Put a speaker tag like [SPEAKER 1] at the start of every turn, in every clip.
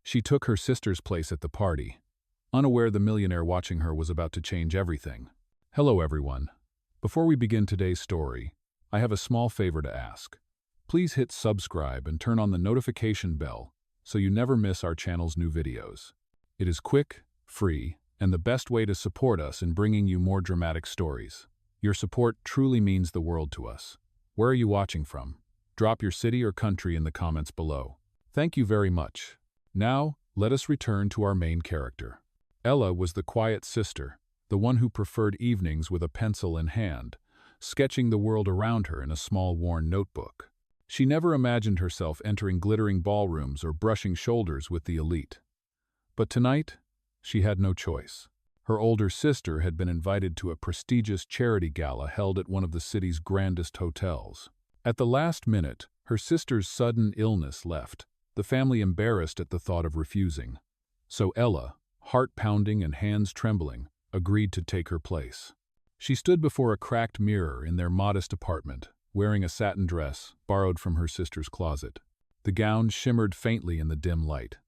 [SPEAKER 1] She took her sister's place at the party, unaware the millionaire watching her was about to change everything. Hello everyone. Before we begin today's story, I have a small favor to ask. Please hit subscribe and turn on the notification bell so you never miss our channel's new videos. It is quick, free, and the best way to support us in bringing you more dramatic stories. Your support truly means the world to us. Where are you watching from? Drop your city or country in the comments below. Thank you very much. Now, let us return to our main character. Ella was the quiet sister, the one who preferred evenings with a pencil in hand, sketching the world around her in a small worn notebook. She never imagined herself entering glittering ballrooms or brushing shoulders with the elite. But tonight, she had no choice. Her older sister had been invited to a prestigious charity gala held at one of the city's grandest hotels. At the last minute, her sister's sudden illness left, the family embarrassed at the thought of refusing. So Ella, heart pounding and hands trembling, agreed to take her place. She stood before a cracked mirror in their modest apartment, wearing a satin dress borrowed from her sister's closet. The gown shimmered faintly in the dim light.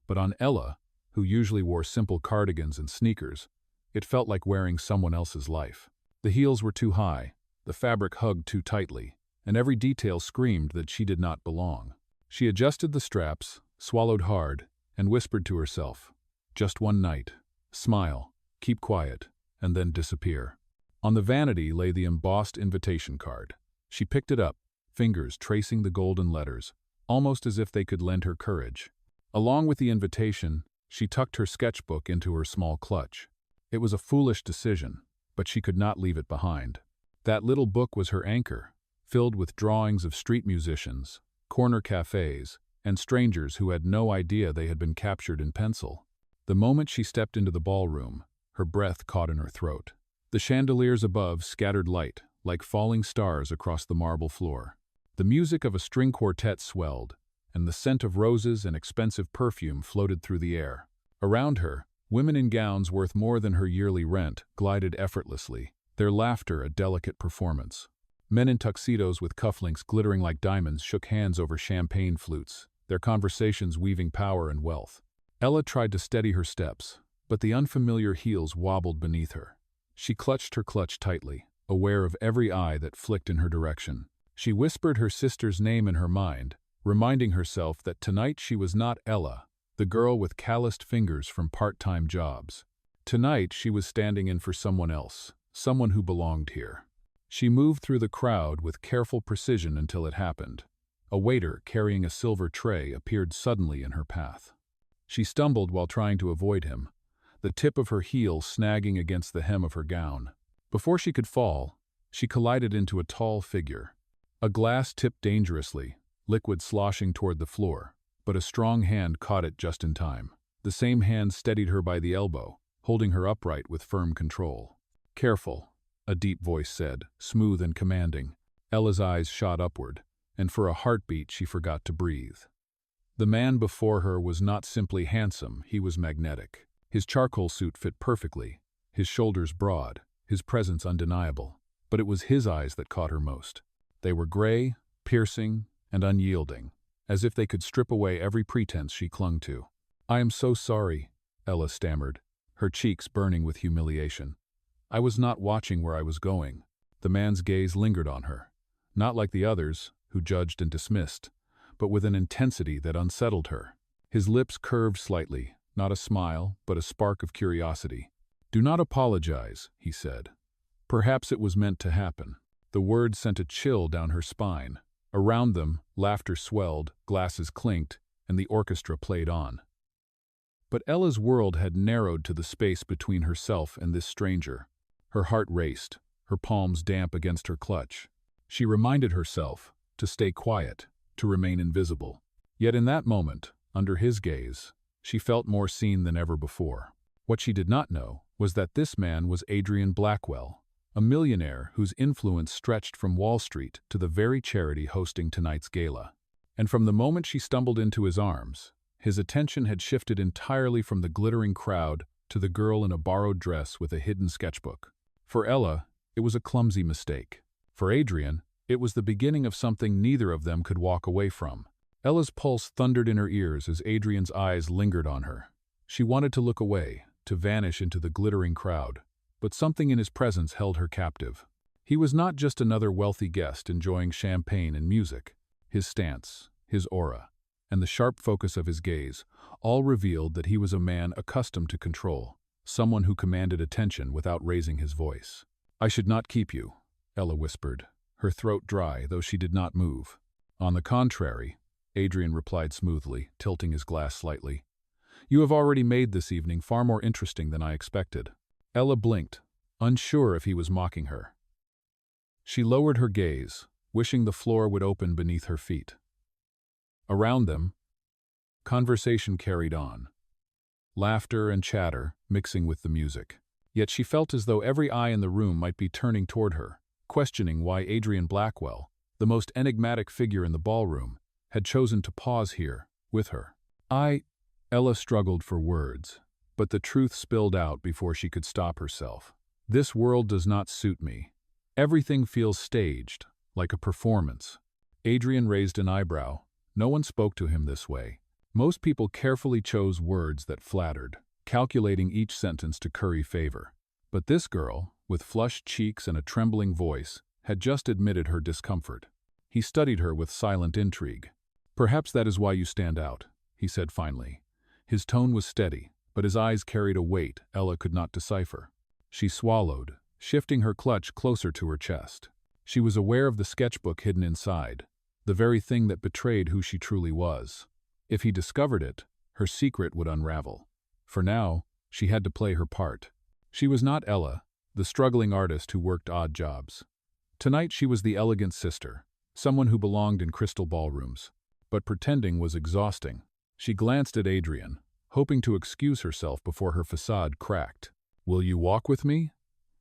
[SPEAKER 1] But on Ella, who usually wore simple cardigans and sneakers, it felt like wearing someone else's life. The heels were too high, the fabric hugged too tightly, and every detail screamed that she did not belong. She adjusted the straps, swallowed hard, and whispered to herself, "Just one night. Smile, keep quiet, and then disappear." On the vanity lay the embossed invitation card. She picked it up, fingers tracing the golden letters, almost as if they could lend her courage. Along with the invitation, she tucked her sketchbook into her small clutch. It was a foolish decision, but she could not leave it behind. That little book was her anchor, filled with drawings of street musicians, corner cafes, and strangers who had no idea they had been captured in pencil. The moment she stepped into the ballroom, her breath caught in her throat. The chandeliers above scattered light, like falling stars across the marble floor. The music of a string quartet swelled, and the scent of roses and expensive perfume floated through the air. Around her, women in gowns worth more than her yearly rent glided effortlessly, their laughter a delicate performance. Men in tuxedos with cufflinks glittering like diamonds shook hands over champagne flutes, their conversations weaving power and wealth. Ella tried to steady her steps, but the unfamiliar heels wobbled beneath her. She clutched her clutch tightly, aware of every eye that flicked in her direction. She whispered her sister's name in her mind, reminding herself that tonight she was not Ella, the girl with calloused fingers from part-time jobs. Tonight she was standing in for someone else, someone who belonged here. She moved through the crowd with careful precision until it happened. A waiter carrying a silver tray appeared suddenly in her path. She stumbled while trying to avoid him, the tip of her heel snagging against the hem of her gown. Before she could fall, she collided into a tall figure. A glass tipped dangerously, liquid sloshing toward the floor, but a strong hand caught it just in time. The same hand steadied her by the elbow, holding her upright with firm control. "Careful," a deep voice said, smooth and commanding. Ella's eyes shot upward, and for a heartbeat she forgot to breathe. The man before her was not simply handsome, he was magnetic. His charcoal suit fit perfectly, his shoulders broad, his presence undeniable. But it was his eyes that caught her most. They were gray, piercing, and unyielding, as if they could strip away every pretense she clung to. "I am so sorry," Ella stammered, her cheeks burning with humiliation. "I was not watching where I was going." The man's gaze lingered on her, not like the others, who judged and dismissed, but with an intensity that unsettled her. His lips curved slightly, not a smile, but a spark of curiosity. "Do not apologize," he said. "Perhaps it was meant to happen." The words sent a chill down her spine. Around them, laughter swelled, glasses clinked, and the orchestra played on. But Ella's world had narrowed to the space between herself and this stranger. Her heart raced, her palms damp against her clutch. She reminded herself to stay quiet, to remain invisible. Yet in that moment, under his gaze, she felt more seen than ever before. What she did not know was that this man was Adrian Blackwell, a millionaire whose influence stretched from Wall Street to the very charity hosting tonight's gala. And from the moment she stumbled into his arms, his attention had shifted entirely from the glittering crowd to the girl in a borrowed dress with a hidden sketchbook. For Ella, it was a clumsy mistake. For Adrian, it was the beginning of something neither of them could walk away from. Ella's pulse thundered in her ears as Adrian's eyes lingered on her. She wanted to look away, to vanish into the glittering crowd, but something in his presence held her captive. He was not just another wealthy guest enjoying champagne and music. His stance, his aura, and the sharp focus of his gaze all revealed that he was a man accustomed to control, someone who commanded attention without raising his voice. "I should not keep you," Ella whispered, her throat dry, though she did not move. "On the contrary," Adrian replied smoothly, tilting his glass slightly. "You have already made this evening far more interesting than I expected." Ella blinked, unsure if he was mocking her. She lowered her gaze, wishing the floor would open beneath her feet. Around them, conversation carried on. Laughter and chatter mixing with the music. Yet she felt as though every eye in the room might be turning toward her, questioning why Adrian Blackwell, the most enigmatic figure in the ballroom, had chosen to pause here, with her. Ella struggled for words, but the truth spilled out before she could stop herself. "This world does not suit me. Everything feels staged, like a performance." Adrian raised an eyebrow. No one spoke to him this way. Most people carefully chose words that flattered, calculating each sentence to curry favor. But this girl, with flushed cheeks and a trembling voice, had just admitted her discomfort. He studied her with silent intrigue. "Perhaps that is why you stand out," he said finally. His tone was steady, but his eyes carried a weight Ella could not decipher. She swallowed, shifting her clutch closer to her chest. She was aware of the sketchbook hidden inside, the very thing that betrayed who she truly was. If he discovered it, her secret would unravel. For now, she had to play her part. She was not Ella, the struggling artist who worked odd jobs. Tonight she was the elegant sister, someone who belonged in crystal ballrooms. But pretending was exhausting. She glanced at Adrian, hoping to excuse herself before her facade cracked. "Will you walk with me?"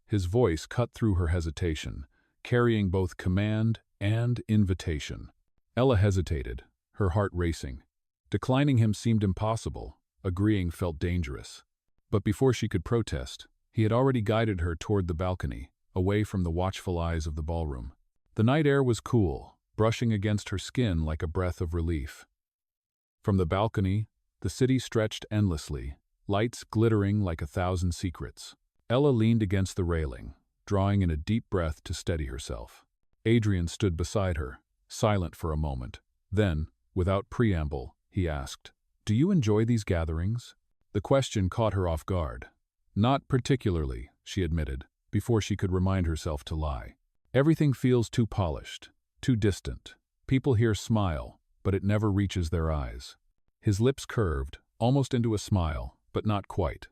[SPEAKER 1] His voice cut through her hesitation, carrying both command and invitation. Ella hesitated, her heart racing. Declining him seemed impossible, agreeing felt dangerous. But before she could protest, he had already guided her toward the balcony, away from the watchful eyes of the ballroom. The night air was cool, brushing against her skin like a breath of relief. From the balcony, the city stretched endlessly, lights glittering like 1,000 secrets. Ella leaned against the railing, drawing in a deep breath to steady herself. Adrian stood beside her, silent for a moment. Then, without preamble, he asked, "Do you enjoy these gatherings?" The question caught her off guard. "Not particularly," she admitted, before she could remind herself to lie. "Everything feels too polished, too distant. People here smile, but it never reaches their eyes." His lips curved, almost into a smile, but not quite.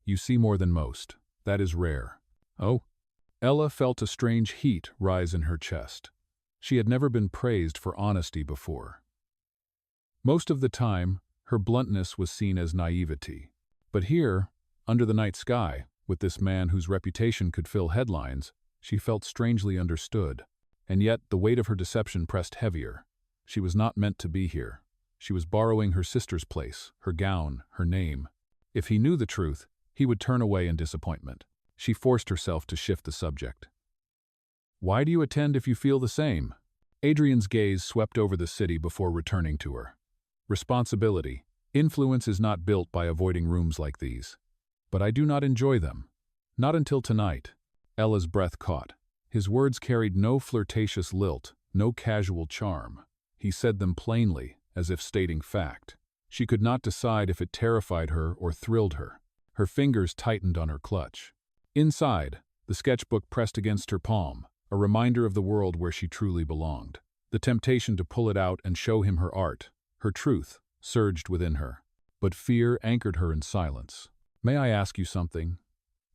[SPEAKER 1] "You see more than most. That is rare." "Oh?" Ella felt a strange heat rise in her chest. She had never been praised for honesty before. Most of the time, her bluntness was seen as naivety. But here, under the night sky, with this man whose reputation could fill headlines, she felt strangely understood. And yet, the weight of her deception pressed heavier. She was not meant to be here. She was borrowing her sister's place, her gown, her name. If he knew the truth, he would turn away in disappointment. She forced herself to shift the subject. "Why do you attend if you feel the same?" Adrian's gaze swept over the city before returning to her. "Responsibility. Influence is not built by avoiding rooms like these. But I do not enjoy them. Not until tonight." Ella's breath caught. His words carried no flirtatious lilt, no casual charm. He said them plainly, as if stating fact. She could not decide if it terrified her or thrilled her. Her fingers tightened on her clutch. Inside, the sketchbook pressed against her palm, a reminder of the world where she truly belonged. The temptation to pull it out and show him her art, her truth, surged within her. But fear anchored her in silence. "May I ask you something?"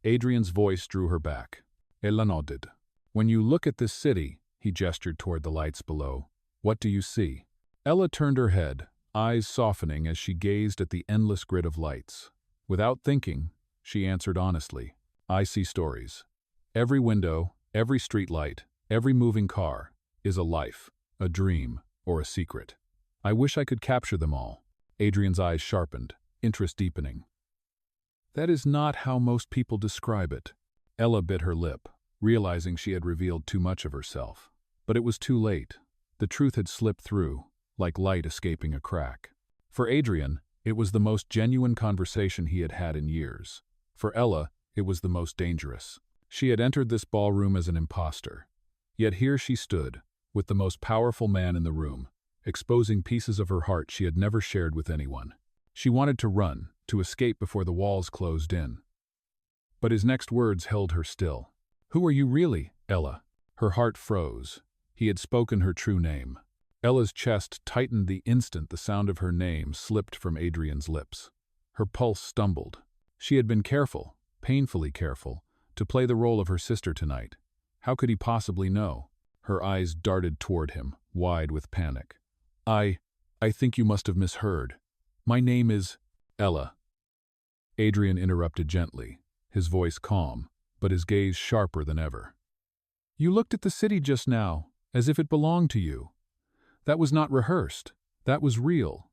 [SPEAKER 1] Adrian's voice drew her back. Ella nodded. "When you look at this city," he gestured toward the lights below, "what do you see?" Ella turned her head, eyes softening as she gazed at the endless grid of lights. Without thinking, she answered honestly, "I see stories. Every window, every streetlight, every moving car is a life, a dream, or a secret. I wish I could capture them all." Adrian's eyes sharpened, interest deepening. "That is not how most people describe it." Ella bit her lip, realizing she had revealed too much of herself. But it was too late. The truth had slipped through, like light escaping a crack. For Adrian, it was the most genuine conversation he had had in years. For Ella, it was the most dangerous. She had entered this ballroom as an imposter. Yet here she stood, with the most powerful man in the room, exposing pieces of her heart she had never shared with anyone. She wanted to run, to escape before the walls closed in. But his next words held her still. "Who are you really, Ella?" Her heart froze. He had spoken her true name. Ella's chest tightened the instant the sound of her name slipped from Adrian's lips. Her pulse stumbled. She had been careful, painfully careful, to play the role of her sister tonight. How could he possibly know? Her eyes darted toward him, wide with panic. I think you must have misheard. My name is Ella." Adrian interrupted gently, his voice calm, but his gaze sharper than ever. "You looked at the city just now, as if it belonged to you. That was not rehearsed. That was real."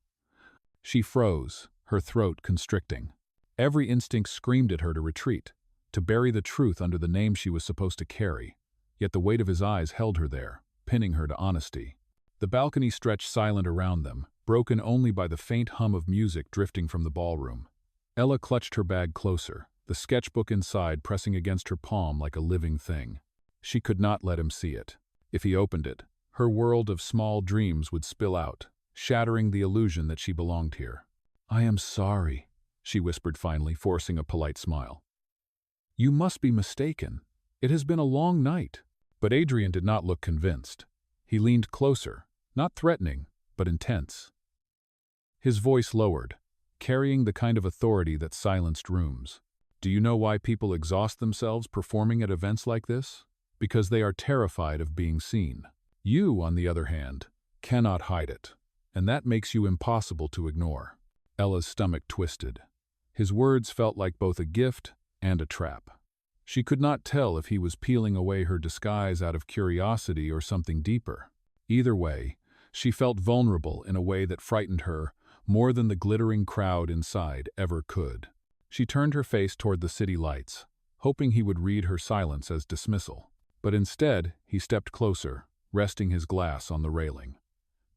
[SPEAKER 1] She froze, her throat constricting. Every instinct screamed at her to retreat, to bury the truth under the name she was supposed to carry. Yet the weight of his eyes held her there, pinning her to honesty. The balcony stretched silent around them, broken only by the faint hum of music drifting from the ballroom. Ella clutched her bag closer, the sketchbook inside pressing against her palm like a living thing. She could not let him see it. If he opened it, her world of small dreams would spill out, shattering the illusion that she belonged here. "I am sorry," she whispered finally, forcing a polite smile. "You must be mistaken. It has been a long night." But Adrian did not look convinced. He leaned closer, not threatening, but intense. His voice lowered, carrying the kind of authority that silenced rooms. "Do you know why people exhaust themselves performing at events like this? Because they are terrified of being seen. You, on the other hand, cannot hide it, and that makes you impossible to ignore." Ella's stomach twisted. His words felt like both a gift and a trap. She could not tell if he was peeling away her disguise out of curiosity or something deeper. Either way, she felt vulnerable in a way that frightened her more than the glittering crowd inside ever could. She turned her face toward the city lights, hoping he would read her silence as dismissal. But instead, he stepped closer, resting his glass on the railing.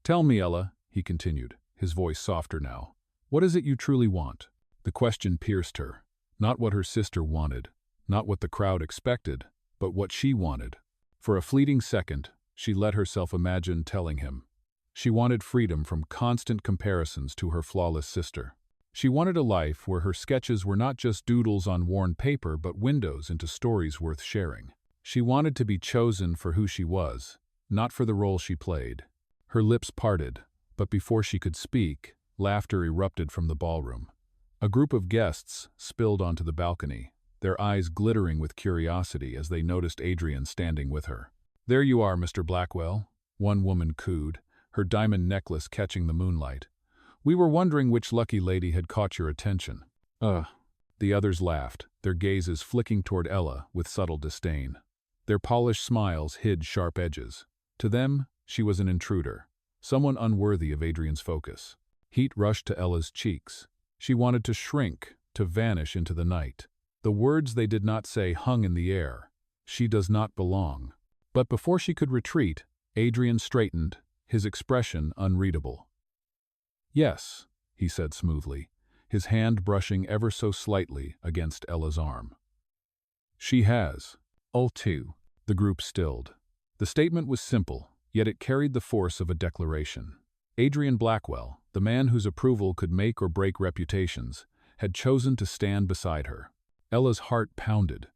[SPEAKER 1] "Tell me, Ella," he continued, his voice softer now. "What is it you truly want?" The question pierced her. Not what her sister wanted, not what the crowd expected, but what she wanted. For a fleeting second, she let herself imagine telling him. She wanted freedom from constant comparisons to her flawless sister. She wanted a life where her sketches were not just doodles on worn paper but windows into stories worth sharing. She wanted to be chosen for who she was, not for the role she played. Her lips parted, but before she could speak, laughter erupted from the ballroom. A group of guests spilled onto the balcony, their eyes glittering with curiosity as they noticed Adrian standing with her. "There you are, Mr. Blackwell," one woman cooed, her diamond necklace catching the moonlight. "We were wondering which lucky lady had caught your attention." The others laughed, their gazes flicking toward Ella with subtle disdain. Their polished smiles hid sharp edges. To them, she was an intruder, someone unworthy of Adrian's focus. Heat rushed to Ella's cheeks. She wanted to shrink, to vanish into the night. The words they did not say hung in the air. She does not belong. But before she could retreat, Adrian straightened, his expression unreadable. "Yes," he said smoothly, his hand brushing ever so slightly against Ella's arm. "She has." "All two." The group stilled. The statement was simple, yet it carried the force of a declaration. Adrian Blackwell, the man whose approval could make or break reputations, had chosen to stand beside her. Ella's heart pounded.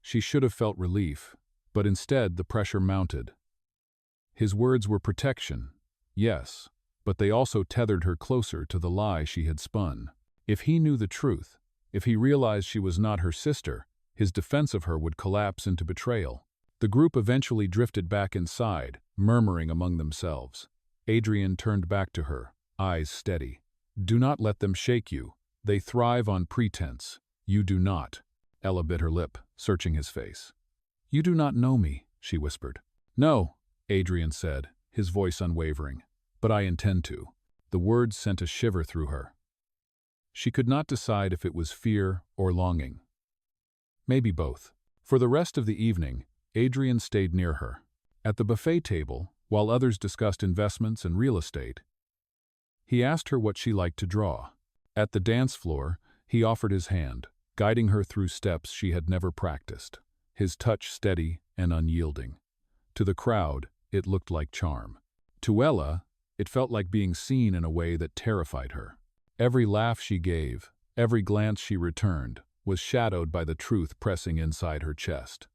[SPEAKER 1] She should have felt relief, but instead the pressure mounted. His words were protection, yes, but they also tethered her closer to the lie she had spun. If he knew the truth, if he realized she was not her sister, his defense of her would collapse into betrayal. The group eventually drifted back inside, murmuring among themselves. Adrian turned back to her, eyes steady. "Do not let them shake you. They thrive on pretense. You do not." Ella bit her lip, searching his face. "You do not know me," she whispered. "No," Adrian said, his voice unwavering. "But I intend to." The words sent a shiver through her. She could not decide if it was fear or longing. Maybe both. For the rest of the evening, Adrian stayed near her. At the buffet table, while others discussed investments and real estate. He asked her what she liked to draw. At the dance floor, he offered his hand, guiding her through steps she had never practiced, his touch steady and unyielding. To the crowd, it looked like charm. To Ella, it felt like being seen in a way that terrified her. Every laugh she gave, every glance she returned, was shadowed by the truth pressing inside her chest.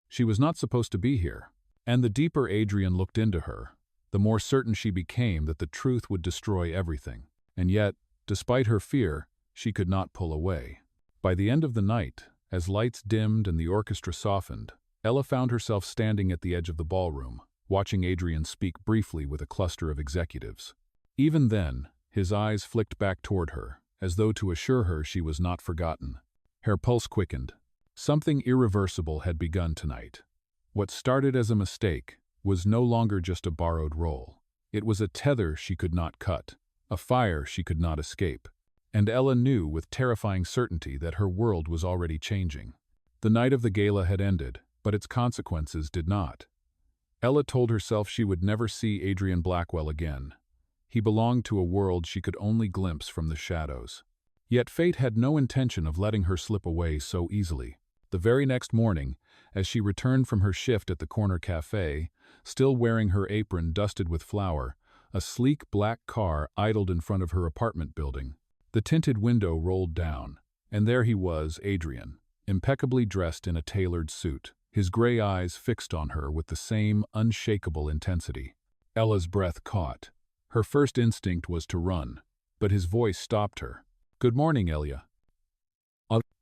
[SPEAKER 1] She was not supposed to be here, and the deeper Adrian looked into her, the more certain she became that the truth would destroy everything. And yet, despite her fear, she could not pull away. By the end of the night, as lights dimmed and the orchestra softened, Ella found herself standing at the edge of the ballroom, watching Adrian speak briefly with a cluster of executives. Even then, his eyes flicked back toward her, as though to assure her she was not forgotten. Her pulse quickened. Something irreversible had begun tonight. What started as a mistake was no longer just a borrowed role. It was a tether she could not cut, a fire she could not escape. And Ella knew with terrifying certainty that her world was already changing. The night of the gala had ended, but its consequences did not. Ella told herself she would never see Adrian Blackwell again. He belonged to a world she could only glimpse from the shadows. Yet fate had no intention of letting her slip away so easily. The very next morning, as she returned from her shift at the corner cafe, still wearing her apron dusted with flour, a sleek black car idled in front of her apartment building. The tinted window rolled down, and there he was, Adrian, impeccably dressed in a tailored suit, his gray eyes fixed on her with the same unshakable intensity. Ella's breath caught. Her first instinct was to run, but his voice stopped her. "Good morning, Elia."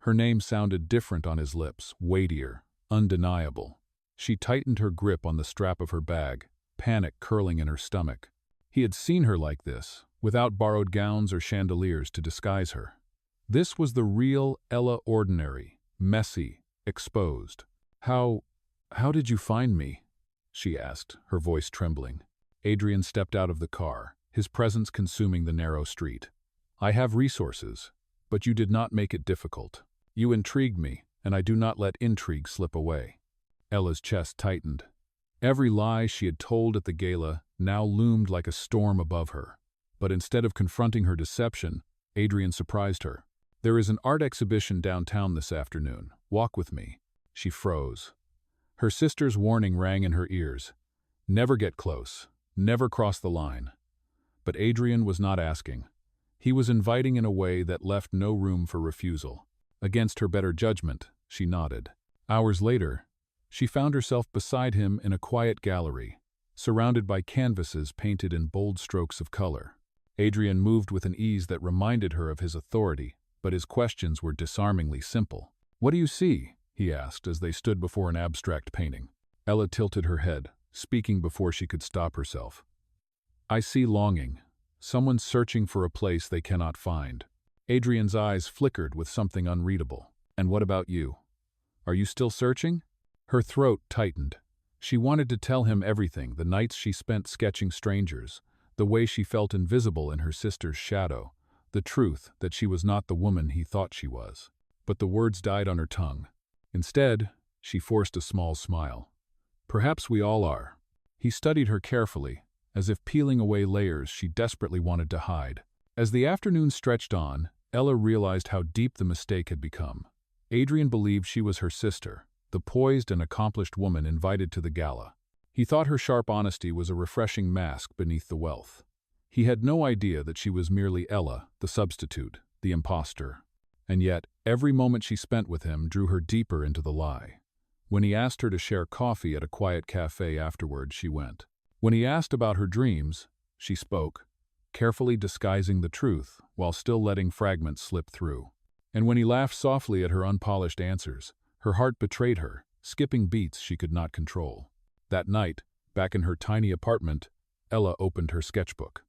[SPEAKER 1] Her name sounded different on his lips, weightier, undeniable. She tightened her grip on the strap of her bag, panic curling in her stomach. He had seen her like this, without borrowed gowns or chandeliers to disguise her. This was the real Ella, ordinary, messy, exposed. How did you find me?" she asked, her voice trembling. Adrian stepped out of the car, his presence consuming the narrow street. "I have resources, but you did not make it difficult. You intrigued me, and I do not let intrigue slip away." Ella's chest tightened. Every lie she had told at the gala now loomed like a storm above her. But instead of confronting her deception, Adrian surprised her. "There is an art exhibition downtown this afternoon. Walk with me." She froze. Her sister's warning rang in her ears. Never get close. Never cross the line. But Adrian was not asking. He was inviting in a way that left no room for refusal. Against her better judgment, she nodded. Hours later, she found herself beside him in a quiet gallery, surrounded by canvases painted in bold strokes of color. Adrian moved with an ease that reminded her of his authority, but his questions were disarmingly simple. "What do you see?" he asked as they stood before an abstract painting. Ella tilted her head, speaking before she could stop herself. "I see longing, someone searching for a place they cannot find." Adrian's eyes flickered with something unreadable. "And what about you? Are you still searching?" Her throat tightened. She wanted to tell him everything, the nights she spent sketching strangers, the way she felt invisible in her sister's shadow, the truth that she was not the woman he thought she was. But the words died on her tongue. Instead, she forced a small smile. "Perhaps we all are." He studied her carefully, as if peeling away layers she desperately wanted to hide. As the afternoon stretched on, Ella realized how deep the mistake had become. Adrian believed she was her sister, the poised and accomplished woman invited to the gala. He thought her sharp honesty was a refreshing mask beneath the wealth. He had no idea that she was merely Ella, the substitute, the imposter. And yet, every moment she spent with him drew her deeper into the lie. When he asked her to share coffee at a quiet cafe afterward, she went. When he asked about her dreams, she spoke, carefully disguising the truth while still letting fragments slip through. And when he laughed softly at her unpolished answers, her heart betrayed her, skipping beats she could not control. That night, back in her tiny apartment, Ella opened her sketchbook.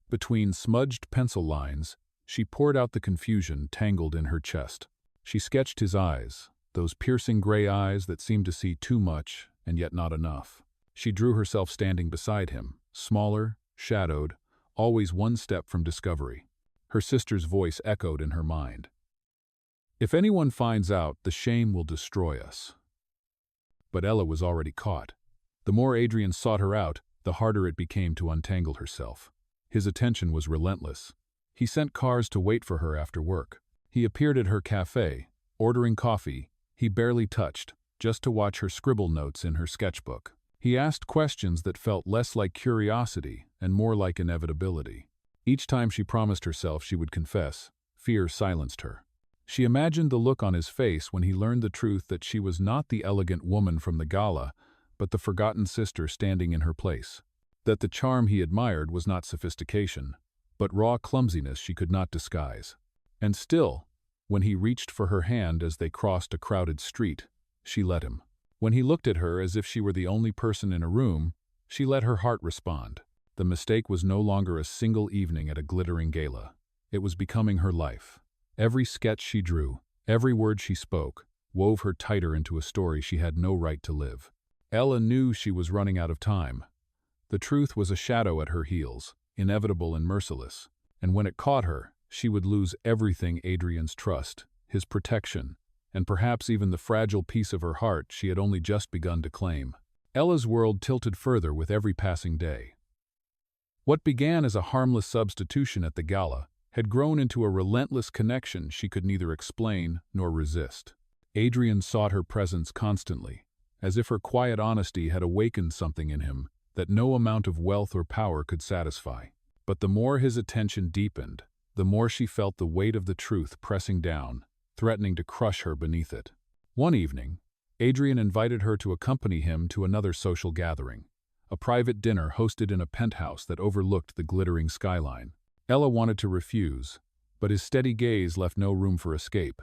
[SPEAKER 1] Between smudged pencil lines, she poured out the confusion tangled in her chest. She sketched his eyes, those piercing gray eyes that seemed to see too much and yet not enough. She drew herself standing beside him, smaller, shadowed, always one step from discovery. Her sister's voice echoed in her mind. "If anyone finds out, the shame will destroy us." But Ella was already caught. The more Adrian sought her out, the harder it became to untangle herself. His attention was relentless. He sent cars to wait for her after work. He appeared at her cafe, ordering coffee he barely touched, just to watch her scribble notes in her sketchbook. He asked questions that felt less like curiosity and more like inevitability. Each time she promised herself she would confess, fear silenced her. She imagined the look on his face when he learned the truth that she was not the elegant woman from the gala, but the forgotten sister standing in her place. That the charm he admired was not sophistication, but raw clumsiness she could not disguise. And still, when he reached for her hand as they crossed a crowded street, she let him. When he looked at her as if she were the only person in a room, she let her heart respond. The mistake was no longer a single evening at a glittering gala. It was becoming her life. Every sketch she drew, every word she spoke, wove her tighter into a story she had no right to live. Ella knew she was running out of time. The truth was a shadow at her heels, inevitable and merciless, and when it caught her, she would lose everything: Adrian's trust, his protection, and perhaps even the fragile piece of her heart she had only just begun to claim. Ella's world tilted further with every passing day. What began as a harmless substitution at the gala had grown into a relentless connection she could neither explain nor resist. Adrian sought her presence constantly, as if her quiet honesty had awakened something in him that no amount of wealth or power could satisfy. But the more his attention deepened, the more she felt the weight of the truth pressing down, threatening to crush her beneath it. One evening, Adrian invited her to accompany him to another social gathering, a private dinner hosted in a penthouse that overlooked the glittering skyline. Ella wanted to refuse, but his steady gaze left no room for escape.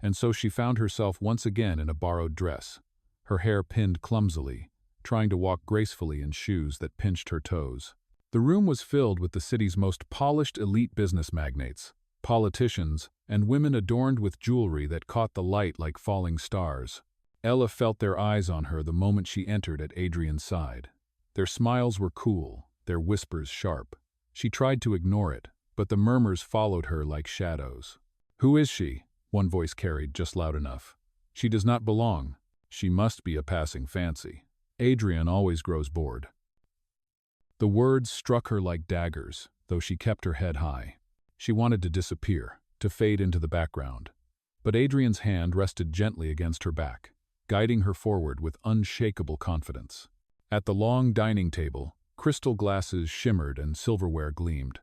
[SPEAKER 1] And so she found herself once again in a borrowed dress, her hair pinned clumsily, trying to walk gracefully in shoes that pinched her toes. The room was filled with the city's most polished elite business magnates, politicians, and women adorned with jewelry that caught the light like falling stars. Ella felt their eyes on her the moment she entered at Adrian's side. Their smiles were cool, their whispers sharp. She tried to ignore it, but the murmurs followed her like shadows. "Who is she?" one voice carried just loud enough. "She does not belong. She must be a passing fancy. Adrian always grows bored." The words struck her like daggers, though she kept her head high. She wanted to disappear, to fade into the background. But Adrian's hand rested gently against her back, guiding her forward with unshakable confidence. At the long dining table, crystal glasses shimmered and silverware gleamed.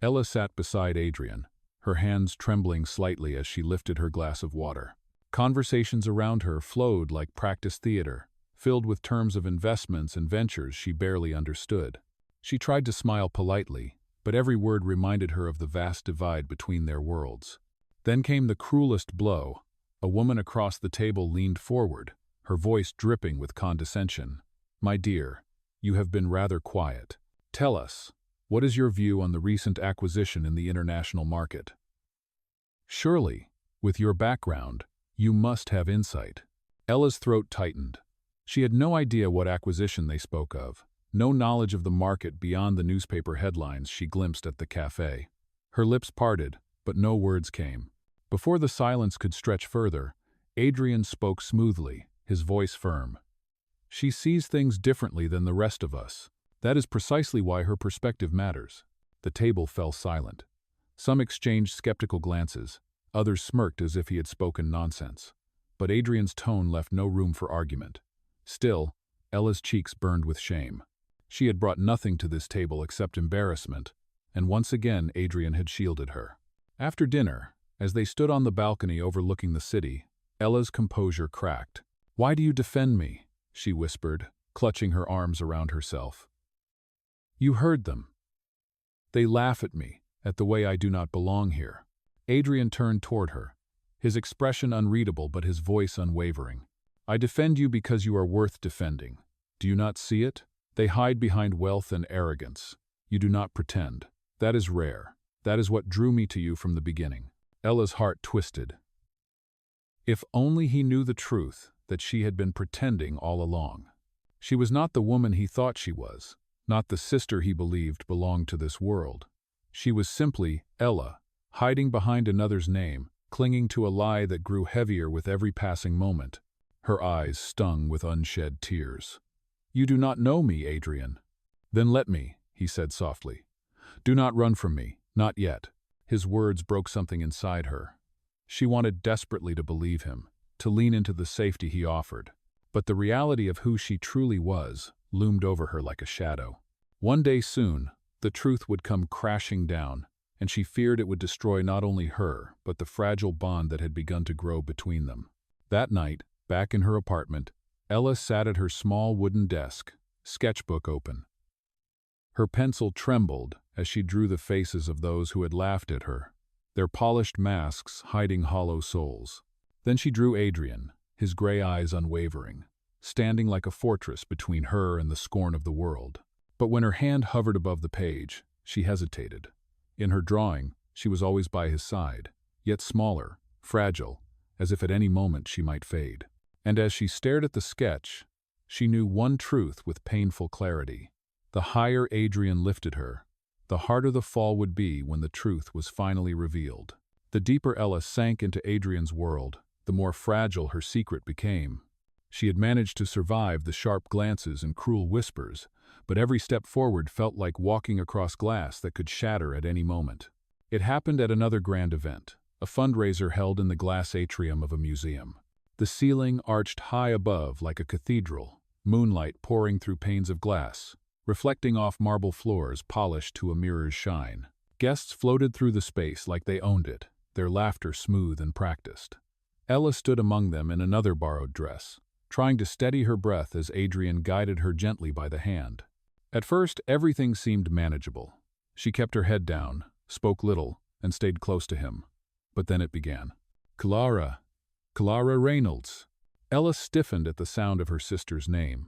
[SPEAKER 1] Ella sat beside Adrian, her hands trembling slightly as she lifted her glass of water. Conversations around her flowed like practice theater, filled with terms of investments and ventures she barely understood. She tried to smile politely, but every word reminded her of the vast divide between their worlds. Then came the cruelest blow. A woman across the table leaned forward, her voice dripping with condescension. "My dear, you have been rather quiet. Tell us, what is your view on the recent acquisition in the international market? Surely, with your background, you must have insight." Ella's throat tightened. She had no idea what acquisition they spoke of, no knowledge of the market beyond the newspaper headlines she glimpsed at the cafe. Her lips parted, but no words came. Before the silence could stretch further, Adrian spoke smoothly, his voice firm. "She sees things differently than the rest of us. That is precisely why her perspective matters." The table fell silent. Some exchanged skeptical glances, others smirked as if he had spoken nonsense. But Adrian's tone left no room for argument. Still, Ella's cheeks burned with shame. She had brought nothing to this table except embarrassment, and once again Adrian had shielded her. After dinner, as they stood on the balcony overlooking the city, Ella's composure cracked. "Why do you defend me?" she whispered, clutching her arms around herself. "You heard them. They laugh at me, at the way I do not belong here." Adrian turned toward her, his expression unreadable but his voice unwavering. "I defend you because you are worth defending. Do you not see it? They hide behind wealth and arrogance. You do not pretend. That is rare. That is what drew me to you from the beginning." Ella's heart twisted. If only he knew the truth, that she had been pretending all along. She was not the woman he thought she was, not the sister he believed belonged to this world. She was simply Ella, hiding behind another's name, clinging to a lie that grew heavier with every passing moment. Her eyes stung with unshed tears. You do not know me, Adrian. Then let me, he said softly. Do not run from me, not yet. His words broke something inside her. She wanted desperately to believe him, to lean into the safety he offered. But the reality of who she truly was loomed over her like a shadow. One day soon, the truth would come crashing down, and she feared it would destroy not only her, but the fragile bond that had begun to grow between them. That night, back in her apartment, Ella sat at her small wooden desk, sketchbook open. Her pencil trembled as she drew the faces of those who had laughed at her, their polished masks hiding hollow souls. Then she drew Adrian, his gray eyes unwavering, standing like a fortress between her and the scorn of the world. But when her hand hovered above the page, she hesitated. In her drawing, she was always by his side, yet smaller, fragile, as if at any moment she might fade. And as she stared at the sketch, she knew one truth with painful clarity. The higher Adrian lifted her, the harder the fall would be when the truth was finally revealed. The deeper Ella sank into Adrian's world, the more fragile her secret became. She had managed to survive the sharp glances and cruel whispers, but every step forward felt like walking across glass that could shatter at any moment. It happened at another grand event, a fundraiser held in the glass atrium of a museum. The ceiling arched high above like a cathedral, moonlight pouring through panes of glass, reflecting off marble floors polished to a mirror's shine. Guests floated through the space like they owned it, their laughter smooth and practiced. Ella stood among them in another borrowed dress, trying to steady her breath as Adrian guided her gently by the hand. At first, everything seemed manageable. She kept her head down, spoke little, and stayed close to him. But then it began. Clara Reynolds. Ella stiffened at the sound of her sister's name.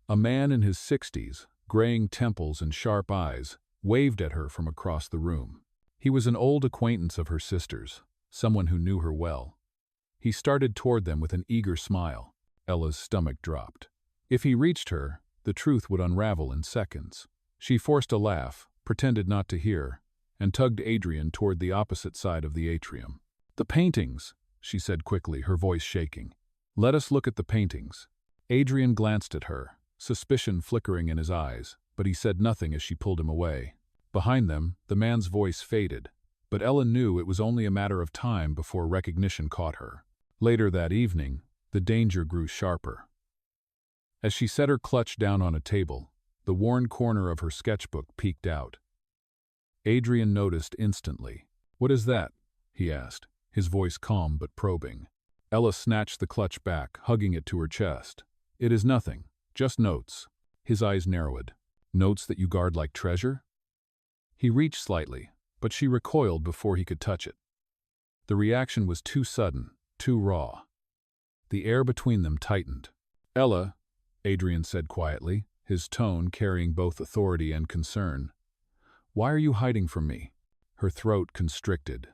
[SPEAKER 1] A man in his 60s, graying temples and sharp eyes, waved at her from across the room. He was an old acquaintance of her sister's, someone who knew her well. He started toward them with an eager smile. Ella's stomach dropped. If he reached her, the truth would unravel in seconds. She forced a laugh, pretended not to hear, and tugged Adrian toward the opposite side of the atrium. The paintings, she said quickly, her voice shaking. Let us look at the paintings. Adrian glanced at her, suspicion flickering in his eyes, but he said nothing as she pulled him away. Behind them, the man's voice faded, but Ella knew it was only a matter of time before recognition caught her. Later that evening, the danger grew sharper. As she set her clutch down on a table, the worn corner of her sketchbook peeked out. Adrian noticed instantly. What is that? He asked, his voice calm but probing. Ella snatched the clutch back, hugging it to her chest. It is nothing, just notes. His eyes narrowed. Notes that you guard like treasure? He reached slightly, but she recoiled before he could touch it. The reaction was too sudden, too raw. The air between them tightened. Ella, Adrian said quietly, his tone carrying both authority and concern. Why are you hiding from me? Her throat constricted.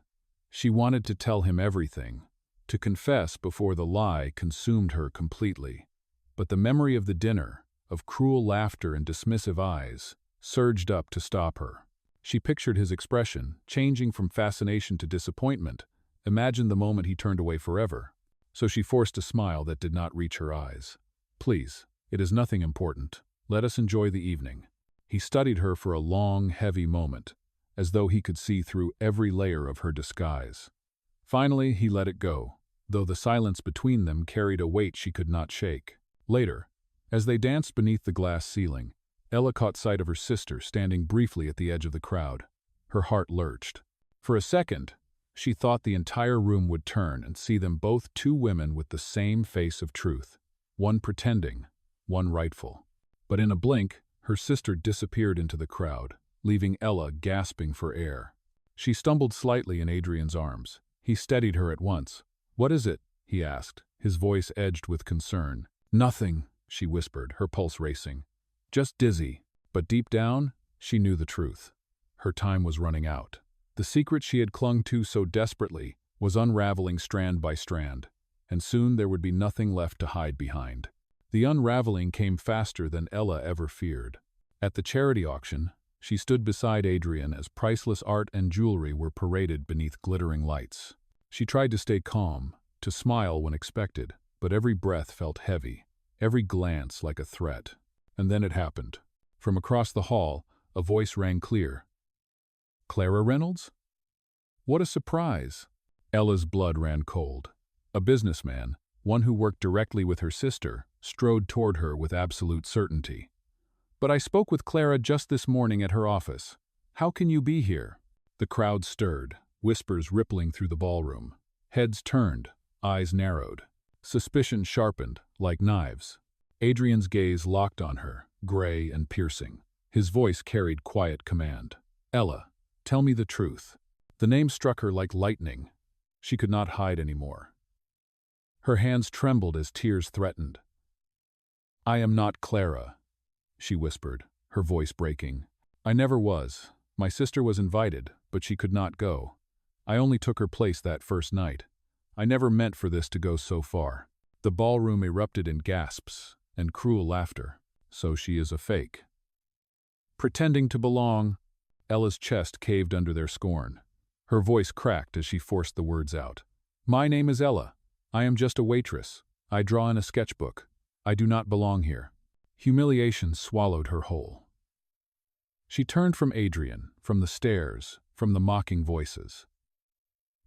[SPEAKER 1] She wanted to tell him everything, to confess before the lie consumed her completely. But the memory of the dinner, of cruel laughter and dismissive eyes, surged up to stop her. She pictured his expression, changing from fascination to disappointment, imagined the moment he turned away forever. So she forced a smile that did not reach her eyes. Please, it is nothing important. Let us enjoy the evening. He studied her for a long, heavy moment, as though he could see through every layer of her disguise. Finally, he let it go, though the silence between them carried a weight she could not shake. Later, as they danced beneath the glass ceiling, Ella caught sight of her sister standing briefly at the edge of the crowd. Her heart lurched. For a second, she thought the entire room would turn and see them both two women with the same face of truth, one pretending, one rightful. But in a blink, her sister disappeared into the crowd, leaving Ella gasping for air. She stumbled slightly in Adrian's arms. He steadied her at once. What is it? He asked, his voice edged with concern. Nothing, she whispered, her pulse racing. Just dizzy. But deep down, she knew the truth. Her time was running out. The secret she had clung to so desperately was unraveling strand by strand, and soon there would be nothing left to hide behind. The unraveling came faster than Ella ever feared. At the charity auction, she stood beside Adrian as priceless art and jewelry were paraded beneath glittering lights. She tried to stay calm, to smile when expected, but every breath felt heavy, every glance like a threat. And then it happened. From across the hall, a voice rang clear. Clara Reynolds? What a surprise! Ella's blood ran cold. A businessman, one who worked directly with her sister, strode toward her with absolute certainty. But I spoke with Clara just this morning at her office. How can you be here? The crowd stirred, whispers rippling through the ballroom. Heads turned, eyes narrowed. Suspicion sharpened, like knives. Adrian's gaze locked on her, gray and piercing. His voice carried quiet command. Ella, tell me the truth. The name struck her like lightning. She could not hide anymore. Her hands trembled as tears threatened. I am not Clara, she whispered, her voice breaking. I never was. My sister was invited, but she could not go. I only took her place that first night. I never meant for this to go so far. The ballroom erupted in gasps and cruel laughter. So she is a fake. Pretending to belong. Ella's chest caved under their scorn. Her voice cracked as she forced the words out. My name is Ella. I am just a waitress. I draw in a sketchbook. I do not belong here. Humiliation swallowed her whole. She turned from Adrian, from the stairs, from the mocking voices.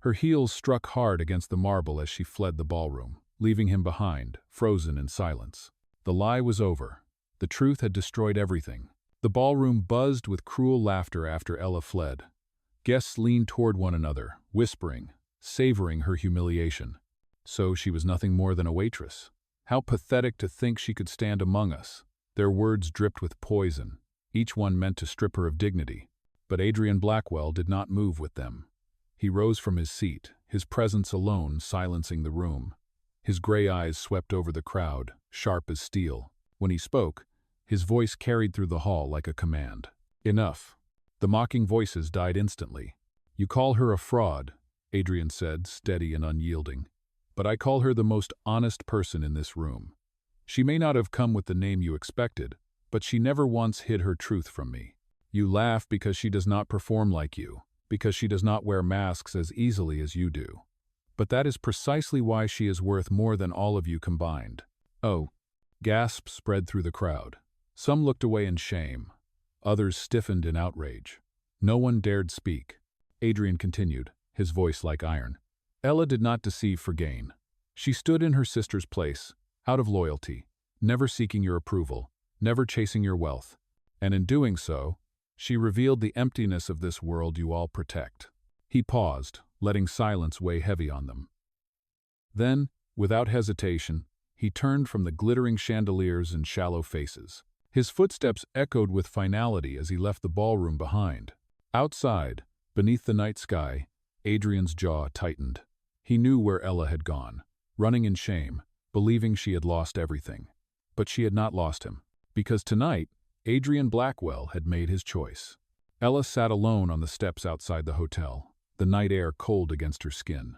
[SPEAKER 1] Her heels struck hard against the marble as she fled the ballroom, leaving him behind, frozen in silence. The lie was over. The truth had destroyed everything. The ballroom buzzed with cruel laughter after Ella fled. Guests leaned toward one another, whispering, savoring her humiliation. So she was nothing more than a waitress. How pathetic to think she could stand among us. Their words dripped with poison, each one meant to strip her of dignity. But Adrian Blackwell did not move with them. He rose from his seat, his presence alone silencing the room. His gray eyes swept over the crowd, sharp as steel. When he spoke, his voice carried through the hall like a command. Enough. The mocking voices died instantly. You call her a fraud, Adrian said, steady and unyielding. But I call her the most honest person in this room. She may not have come with the name you expected, but she never once hid her truth from me. You laugh because she does not perform like you, because she does not wear masks as easily as you do. But that is precisely why she is worth more than all of you combined. Oh, gasps spread through the crowd. Some looked away in shame. Others stiffened in outrage. No one dared speak. Adrian continued, his voice like iron. Ella did not deceive for gain. She stood in her sister's place, out of loyalty, never seeking your approval, never chasing your wealth. And in doing so, she revealed the emptiness of this world you all protect. He paused, letting silence weigh heavy on them. Then, without hesitation, he turned from the glittering chandeliers and shallow faces. His footsteps echoed with finality as he left the ballroom behind. Outside, beneath the night sky, Adrian's jaw tightened. He knew where Ella had gone, running in shame, believing she had lost everything. But she had not lost him, because tonight, Adrian Blackwell had made his choice. Ella sat alone on the steps outside the hotel, the night air cold against her skin.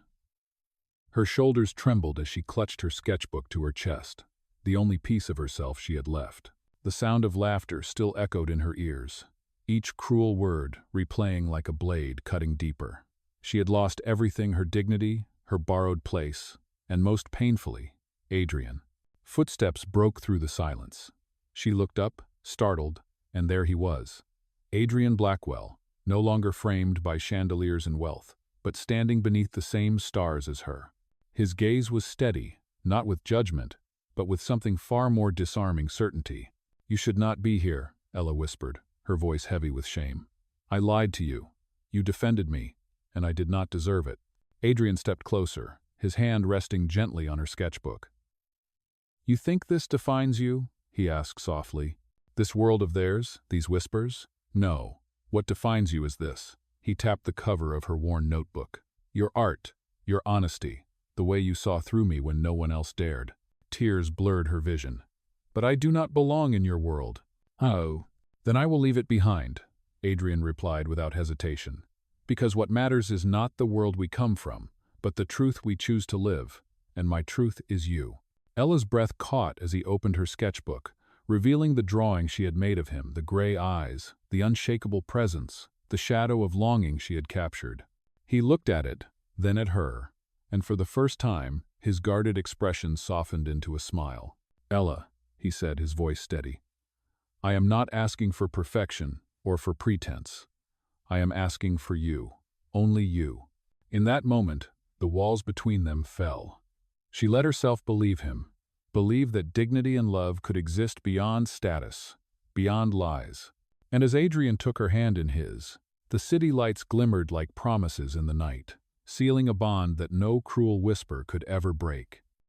[SPEAKER 1] Her shoulders trembled as she clutched her sketchbook to her chest, the only piece of herself she had left. The sound of laughter still echoed in her ears, each cruel word replaying like a blade cutting deeper. She had lost everything: her dignity, her borrowed place, and most painfully, Adrian. Footsteps broke through the silence. She looked up, startled, and there he was. Adrian Blackwell, no longer framed by chandeliers and wealth, but standing beneath the same stars as her. His gaze was steady, not with judgment, but with something far more disarming certainty. You should not be here, Ella whispered, her voice heavy with shame. I lied to you. You defended me, and I did not deserve it. Adrian stepped closer, his hand resting gently on her sketchbook. You think this defines you? He asked softly. This world of theirs, these whispers? No. What defines you is this. He tapped the cover of her worn notebook. Your art, your honesty, the way you saw through me when no one else dared. Tears blurred her vision. But I do not belong in your world. Oh, then I will leave it behind, Adrian replied without hesitation. Because what matters is not the world we come from, but the truth we choose to live, and my truth is you. Ella's breath caught as he opened her sketchbook, revealing the drawing she had made of him, the gray eyes, the unshakable presence, the shadow of longing she had captured. He looked at it, then at her, and for the first time, his guarded expression softened into a smile. Ella, he said, his voice steady, I am not asking for perfection or for pretense. I am asking for you, only you." In that moment, the walls between them fell. She let herself believe him, believe that dignity and love could exist beyond status, beyond lies. And as Adrian took her hand in his, the city lights glimmered like promises in the night, sealing a bond that no cruel whisper could ever break.